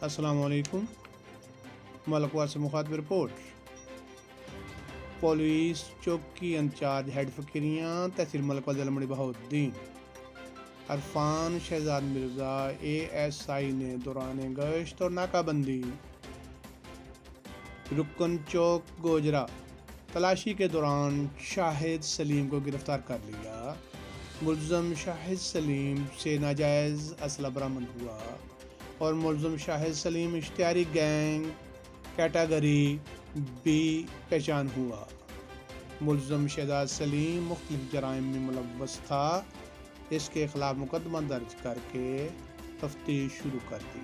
अस्सलामुअलैकुम। मलकवा से मुखातब report. Police चौकी इंचार्ज हेड फ़कीरियाँ तहसील मलकवा ज़िला मंडी बहाउद्दीन अरफान शहजाद मिर्ज़ा ASI ने दौरान गश्त और नाकाबंदी रुकन चौक गोजरा तलाशी के दौरान शाहिद सलीम को गिरफ्तार कर लिया। मुल्ज़म शाहिद सलीम से नाजायज़ असला बरामद हुआ और मुल्ज़म शाहिद सलीम इश्तिहारी गैंग कैटेगरी B पहचान हुआ। मुल्ज़म शहजाद सलीम मुख्तलिफ जराइम में मुलव्वस था। इसके खिलाफ मुकदमा दर्ज करके तफ्तीश शुरू कर दी।